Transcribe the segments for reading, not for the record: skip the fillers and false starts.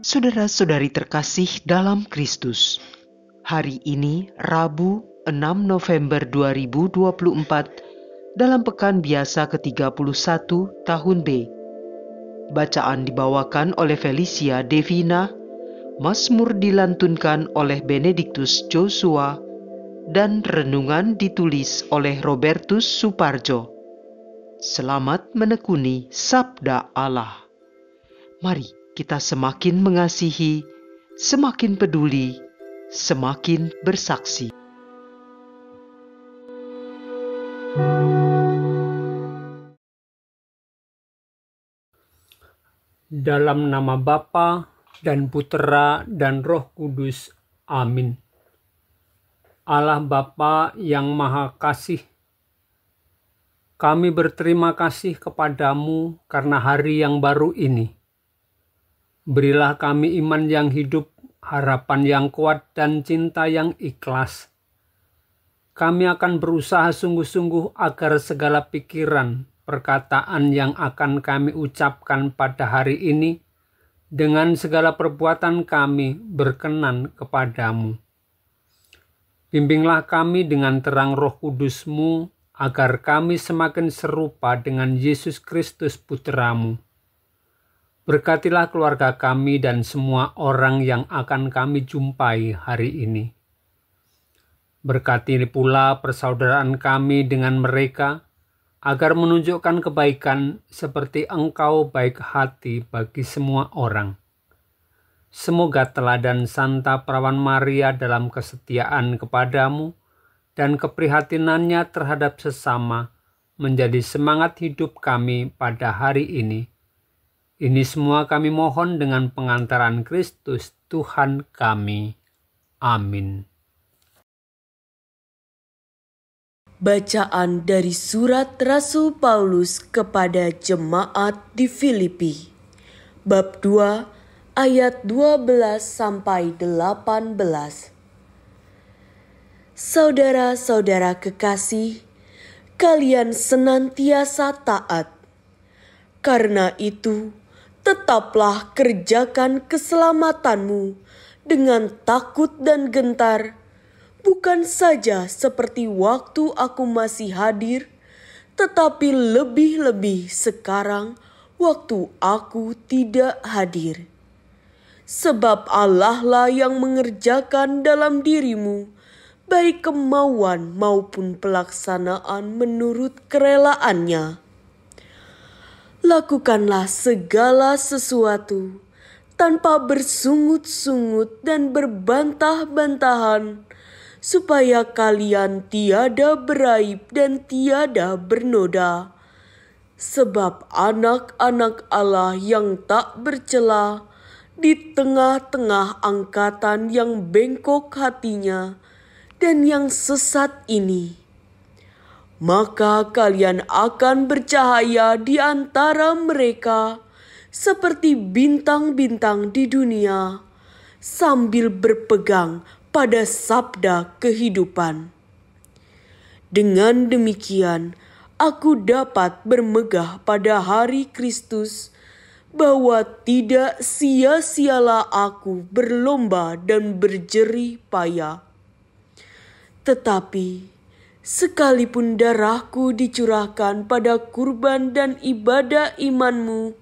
Saudara-saudari terkasih dalam Kristus, hari ini Rabu 6 November 2024 dalam pekan biasa ke-31 tahun B. Bacaan dibawakan oleh Felicia Devina, Mazmur dilantunkan oleh Benediktus Joshua, dan renungan ditulis oleh Robertus Suparjo. Selamat menekuni Sabda Allah. Mari kita semakin mengasihi, semakin peduli, semakin bersaksi. Dalam nama Bapa dan Putera dan Roh Kudus. Amin. Allah Bapa yang Maha Kasih, kami berterima kasih kepadamu karena hari yang baru ini. Berilah kami iman yang hidup, harapan yang kuat, dan cinta yang ikhlas. Kami akan berusaha sungguh-sungguh agar segala pikiran, perkataan yang akan kami ucapkan pada hari ini, dengan segala perbuatan kami berkenan kepadamu. Bimbinglah kami dengan terang Roh Kudus-Mu, agar kami semakin serupa dengan Yesus Kristus Putra-Mu. Berkatilah keluarga kami dan semua orang yang akan kami jumpai hari ini. Berkati pula persaudaraan kami dengan mereka, agar menunjukkan kebaikan seperti Engkau baik hati bagi semua orang. Semoga teladan Santa Perawan Maria dalam kesetiaan kepadamu dan keprihatinannya terhadap sesama menjadi semangat hidup kami pada hari ini. Ini semua kami mohon dengan pengantaran Kristus Tuhan kami. Amin. Bacaan dari surat Rasul Paulus kepada jemaat di Filipi, bab 2 ayat 12 sampai 18. Saudara-saudara kekasih, kalian senantiasa taat. Karena itu, tetaplah kerjakan keselamatanmu dengan takut dan gentar, bukan saja seperti waktu aku masih hadir, tetapi lebih-lebih sekarang waktu aku tidak hadir. Sebab Allah lah yang mengerjakan dalam dirimu, baik kemauan maupun pelaksanaan menurut kerelaannya. Lakukanlah segala sesuatu tanpa bersungut-sungut dan berbantah-bantahan, supaya kalian tiada beraib dan tiada bernoda. Sebab anak-anak Allah yang tak bercela di tengah-tengah angkatan yang bengkok hatinya dan yang sesat ini, maka kalian akan bercahaya di antara mereka seperti bintang-bintang di dunia, sambil berpegang pada sabda kehidupan. Dengan demikian, aku dapat bermegah pada hari Kristus, bahwa tidak sia-sialah aku berlomba dan berjerih payah. Tetapi, sekalipun darahku dicurahkan pada kurban dan ibadah imanmu,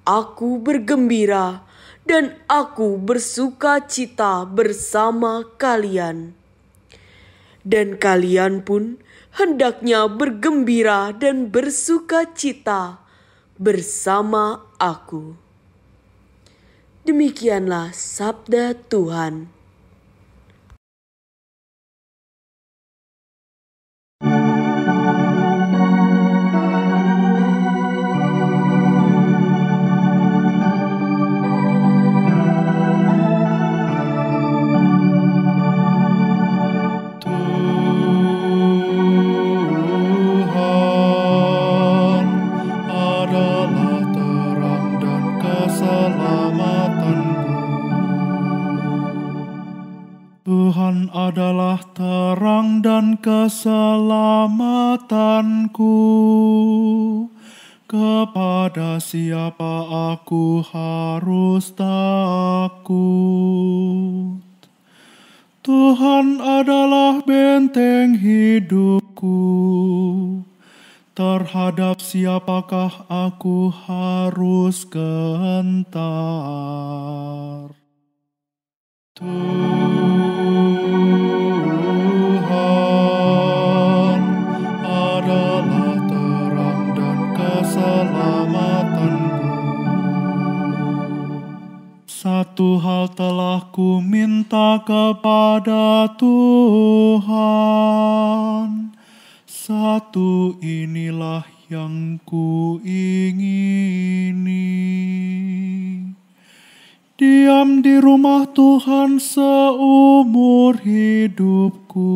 aku bergembira dan aku bersuka cita bersama kalian. Dan kalian pun hendaknya bergembira dan bersuka cita bersama aku. Demikianlah sabda Tuhan. Tuhan adalah terang dan keselamatanku. Kepada siapa aku harus takut? Tuhan adalah benteng hidupku. Terhadap siapakah aku harus gentar? Tuhan adalah terang dan keselamatanku. Satu hal telah ku minta kepada Tuhan, satu inilah yang ku ingini, diam di rumah Tuhan seumur hidupku,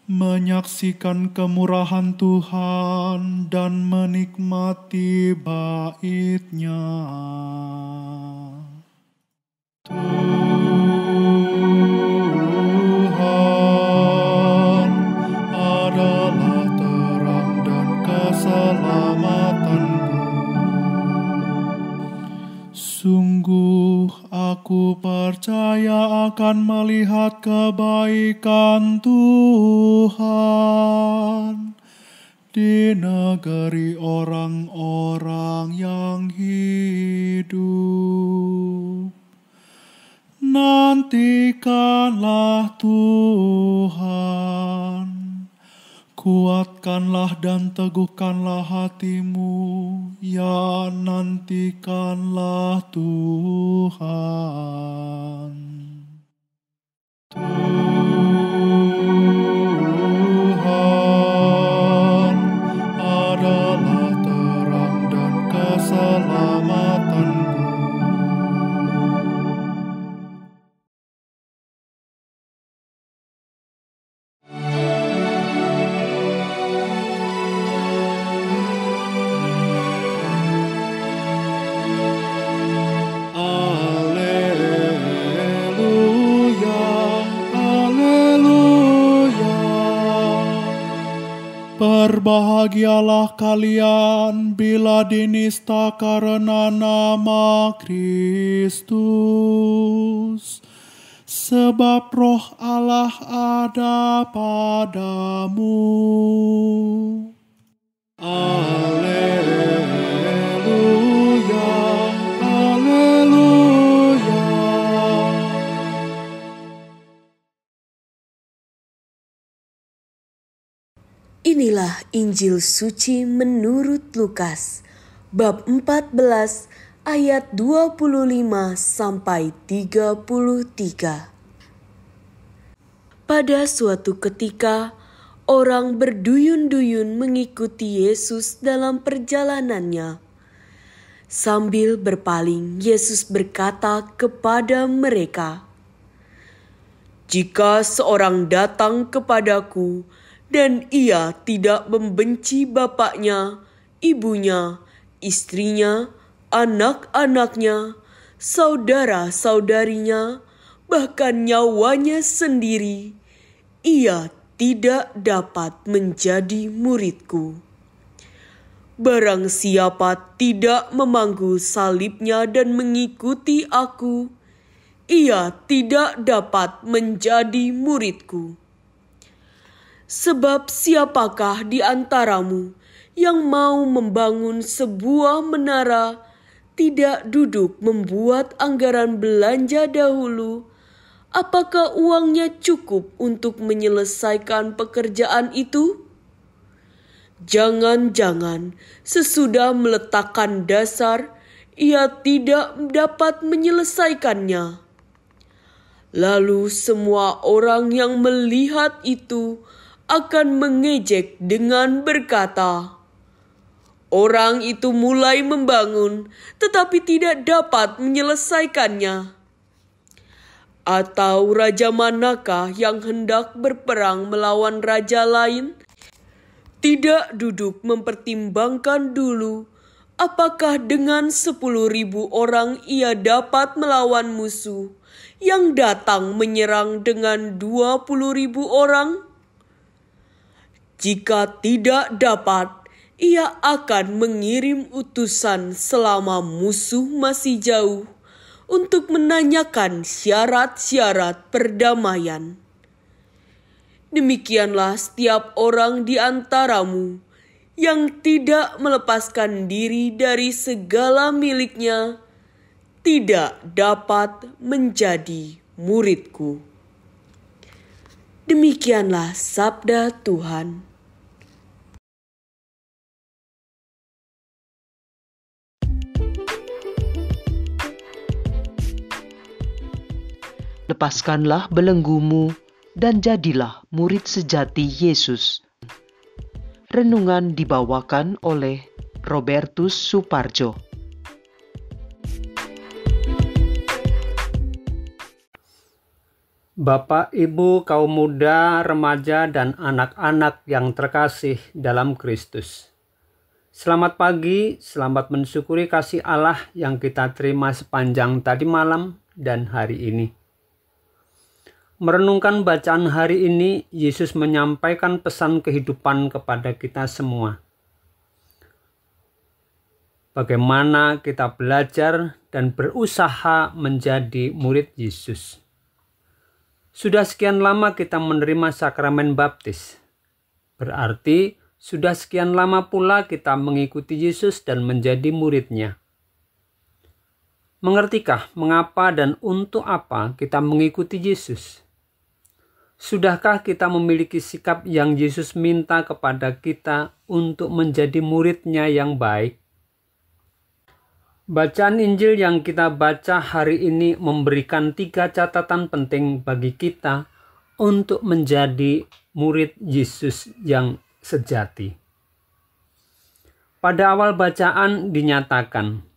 menyaksikan kemurahan Tuhan dan menikmati bait-Nya. Tuhan adalah terang dan keselamatanku. Sungguh aku percaya akan melihat kebaikan Tuhan di negeri orang-orang yang hidup. Nantikanlah Tuhan, kuatkanlah dan teguhkanlah hatimu, ya nantikanlah Tuhan. Tuhan adalah terang dan keselamatanku. Berbahagialah kalian bila dinista karena nama Kristus, sebab Roh Allah ada padamu. Alleluia, alleluia. Inilah Injil suci menurut Lukas, bab 14 ayat 25 sampai 33. Pada suatu ketika, orang berduyun-duyun mengikuti Yesus dalam perjalanannya. Sambil berpaling, Yesus berkata kepada mereka, "Jika seorang datang kepadaku dan ia tidak membenci bapaknya, ibunya, istrinya, anak-anaknya, saudara-saudarinya, bahkan nyawanya sendiri, ia tidak dapat menjadi muridku. Barang siapa tidak memangku salibnya dan mengikuti aku, ia tidak dapat menjadi muridku. Sebab siapakah di antaramu yang mau membangun sebuah menara, tidak duduk membuat anggaran belanja dahulu? Apakah uangnya cukup untuk menyelesaikan pekerjaan itu? Jangan-jangan sesudah meletakkan dasar, ia tidak dapat menyelesaikannya. Lalu semua orang yang melihat itu akan mengejek dengan berkata, 'Orang itu mulai membangun, tetapi tidak dapat menyelesaikannya.' Atau raja manakah yang hendak berperang melawan raja lain, tidak duduk mempertimbangkan dulu apakah dengan 10.000 orang ia dapat melawan musuh yang datang menyerang dengan 20.000 orang? Jika tidak dapat, Ia akan mengirim utusan selama musuh masih jauh untuk menanyakan syarat-syarat perdamaian. Demikianlah setiap orang di antaramu yang tidak melepaskan diri dari segala miliknya tidak dapat menjadi muridku. Demikianlah sabda Tuhan. Lepaskanlah belenggumu dan jadilah murid sejati Yesus. Renungan dibawakan oleh Robertus Suparjo. Bapak, Ibu, kaum muda, remaja, dan anak-anak yang terkasih dalam Kristus. Selamat pagi, selamat mensyukuri kasih Allah yang kita terima sepanjang tadi malam dan hari ini. Merenungkan bacaan hari ini, Yesus menyampaikan pesan kehidupan kepada kita semua. Bagaimana kita belajar dan berusaha menjadi murid Yesus. Sudah sekian lama kita menerima sakramen baptis. Berarti sudah sekian lama pula kita mengikuti Yesus dan menjadi murid-Nya. Mengertikah mengapa dan untuk apa kita mengikuti Yesus? Sudahkah kita memiliki sikap yang Yesus minta kepada kita untuk menjadi murid-Nya yang baik? Bacaan Injil yang kita baca hari ini memberikan 3 catatan penting bagi kita untuk menjadi murid Yesus yang sejati. Pada awal bacaan dinyatakan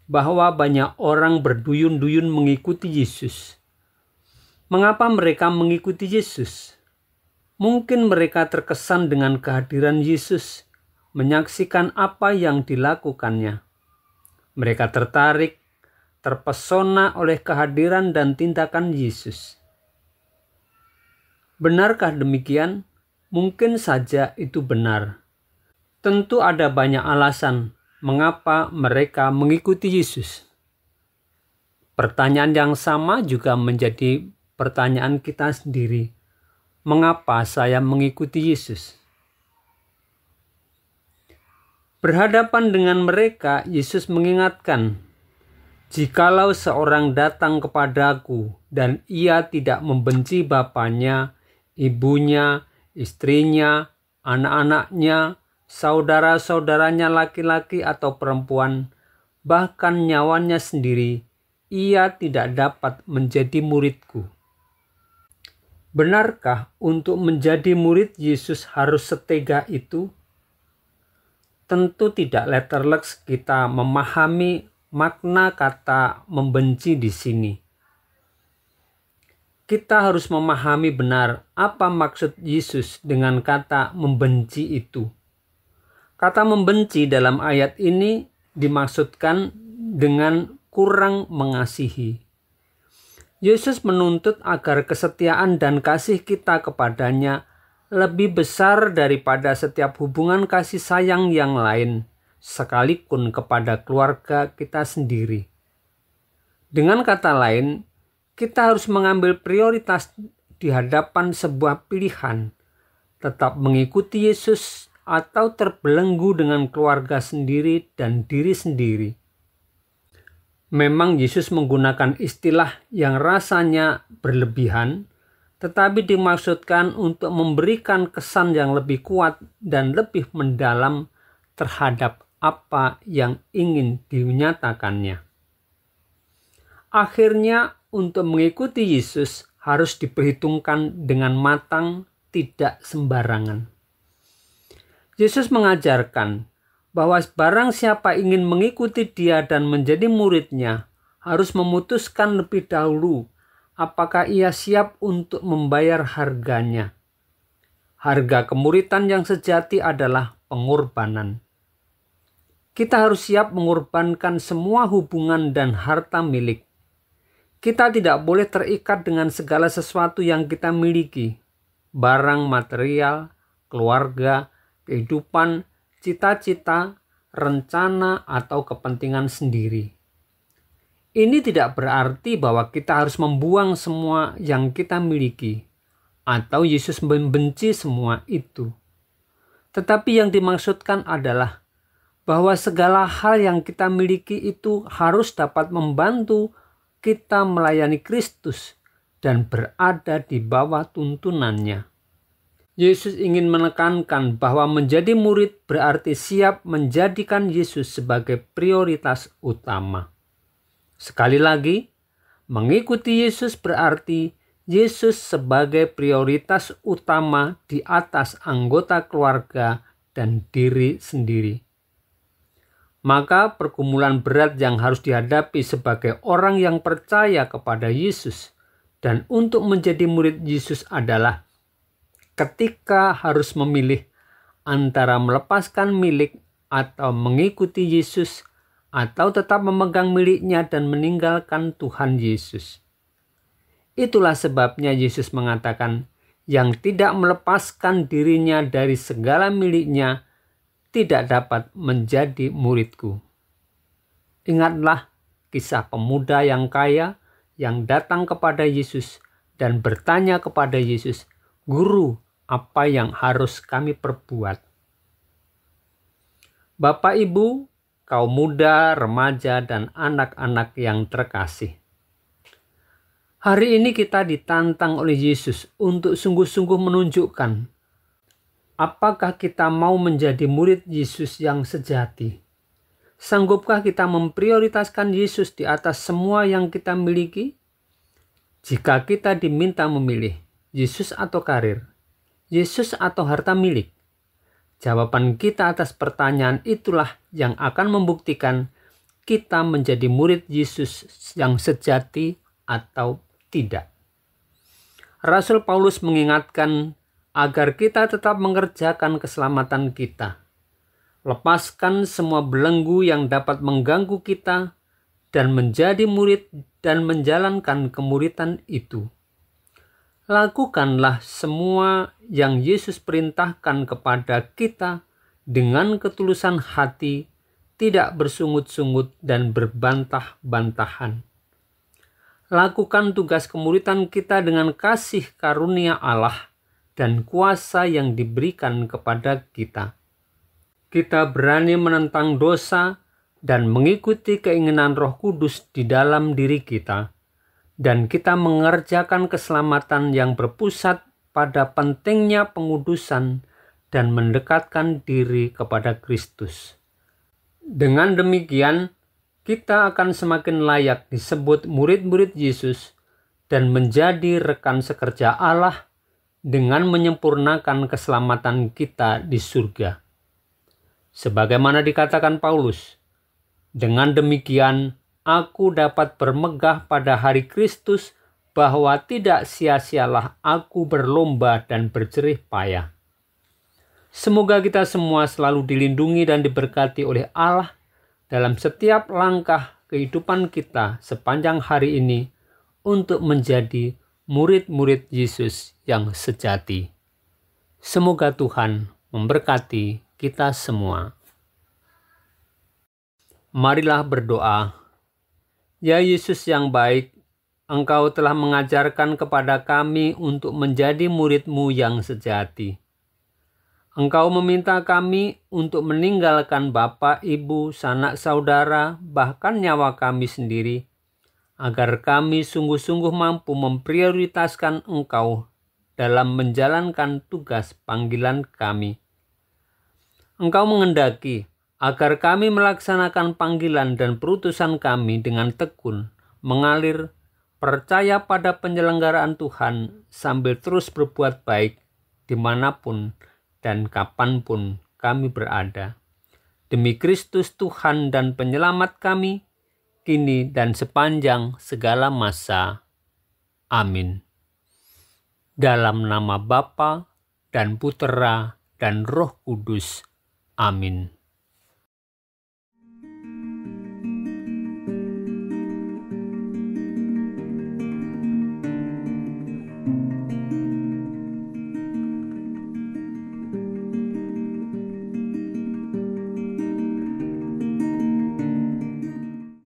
bahwa banyak orang berduyun-duyun mengikuti Yesus. Mengapa mereka mengikuti Yesus? Mungkin mereka terkesan dengan kehadiran Yesus, menyaksikan apa yang dilakukannya. Mereka tertarik, terpesona oleh kehadiran dan tindakan Yesus. Benarkah demikian? Mungkin saja itu benar. Tentu ada banyak alasan mengapa mereka mengikuti Yesus. Pertanyaan yang sama juga menjadi pertanyaan kita sendiri. Mengapa saya mengikuti Yesus? Berhadapan dengan mereka, Yesus mengingatkan, "Jikalau seorang datang kepadaku dan ia tidak membenci bapaknya, ibunya, istrinya, anak-anaknya, saudara-saudaranya laki-laki atau perempuan, bahkan nyawanya sendiri, ia tidak dapat menjadi muridku." Benarkah untuk menjadi murid Yesus harus setega itu? Tentu tidak letterleks kita memahami makna kata membenci di sini. Kita harus memahami benar apa maksud Yesus dengan kata membenci itu. Kata membenci dalam ayat ini dimaksudkan dengan kurang mengasihi. Yesus menuntut agar kesetiaan dan kasih kita kepadanya lebih besar daripada setiap hubungan kasih sayang yang lain, sekalipun kepada keluarga kita sendiri. Dengan kata lain, kita harus mengambil prioritas di hadapan sebuah pilihan, tetap mengikuti Yesus atau terbelenggu dengan keluarga sendiri dan diri sendiri. Memang Yesus menggunakan istilah yang rasanya berlebihan, tetapi dimaksudkan untuk memberikan kesan yang lebih kuat dan lebih mendalam terhadap apa yang ingin dinyatakannya. Akhirnya, untuk mengikuti Yesus harus diperhitungkan dengan matang, tidak sembarangan. Yesus mengajarkan bahwa barang siapa ingin mengikuti Dia dan menjadi murid-Nya, harus memutuskan lebih dahulu apakah ia siap untuk membayar harganya. Harga kemuridan yang sejati adalah pengorbanan. Kita harus siap mengorbankan semua hubungan dan harta milik. Kita tidak boleh terikat dengan segala sesuatu yang kita miliki, barang material, keluarga, kehidupan, cita-cita, rencana, atau kepentingan sendiri. Ini tidak berarti bahwa kita harus membuang semua yang kita miliki, atau Yesus membenci semua itu. Tetapi yang dimaksudkan adalah bahwa segala hal yang kita miliki itu harus dapat membantu kita melayani Kristus dan berada di bawah tuntunannya. Yesus ingin menekankan bahwa menjadi murid berarti siap menjadikan Yesus sebagai prioritas utama. Sekali lagi, mengikuti Yesus berarti Yesus sebagai prioritas utama di atas anggota keluarga dan diri sendiri. Maka pergumulan berat yang harus dihadapi sebagai orang yang percaya kepada Yesus dan untuk menjadi murid Yesus adalah ketika harus memilih antara melepaskan milik atau mengikuti Yesus, atau tetap memegang miliknya dan meninggalkan Tuhan Yesus. Itulah sebabnya Yesus mengatakan, yang tidak melepaskan dirinya dari segala miliknya tidak dapat menjadi muridku. Ingatlah kisah pemuda yang kaya yang datang kepada Yesus dan bertanya kepada Yesus, "Guru, apa yang harus kami perbuat?" Bapak, Ibu, kaum muda, remaja, dan anak-anak yang terkasih. Hari ini kita ditantang oleh Yesus untuk sungguh-sungguh menunjukkan apakah kita mau menjadi murid Yesus yang sejati. Sanggupkah kita memprioritaskan Yesus di atas semua yang kita miliki? Jika kita diminta memilih Yesus atau karir, Yesus atau harta milik, jawaban kita atas pertanyaan itulah yang akan membuktikan kita menjadi murid Yesus yang sejati atau tidak. Rasul Paulus mengingatkan agar kita tetap mengerjakan keselamatan kita. Lepaskan semua belenggu yang dapat mengganggu kita dan menjadi murid dan menjalankan kemuridan itu. Lakukanlah semua yang Yesus perintahkan kepada kita dengan ketulusan hati, tidak bersungut-sungut dan berbantah-bantahan. Lakukan tugas kemuridan kita dengan kasih karunia Allah dan kuasa yang diberikan kepada kita. Kita berani menentang dosa dan mengikuti keinginan Roh Kudus di dalam diri kita. Dan kita mengerjakan keselamatan yang berpusat pada pentingnya pengudusan dan mendekatkan diri kepada Kristus. Dengan demikian, kita akan semakin layak disebut murid-murid Yesus dan menjadi rekan sekerja Allah dengan menyempurnakan keselamatan kita di surga. Sebagaimana dikatakan Paulus, dengan demikian aku dapat bermegah pada hari Kristus bahwa tidak sia-sialah aku berlomba dan berjerih payah. Semoga kita semua selalu dilindungi dan diberkati oleh Allah dalam setiap langkah kehidupan kita sepanjang hari ini untuk menjadi murid-murid Yesus yang sejati. Semoga Tuhan memberkati kita semua. Marilah berdoa. Ya Yesus yang baik, Engkau telah mengajarkan kepada kami untuk menjadi murid-Mu yang sejati. Engkau meminta kami untuk meninggalkan Bapa, Ibu, sanak saudara, bahkan nyawa kami sendiri, agar kami sungguh-sungguh mampu memprioritaskan Engkau dalam menjalankan tugas panggilan kami. Engkau menghendaki agar kami melaksanakan panggilan dan perutusan kami dengan tekun, mengalir, percaya pada penyelenggaraan Tuhan sambil terus berbuat baik dimanapun dan kapanpun kami berada. Demi Kristus Tuhan dan Penyelamat kami, kini dan sepanjang segala masa. Amin. Dalam nama Bapa dan Putera dan Roh Kudus. Amin.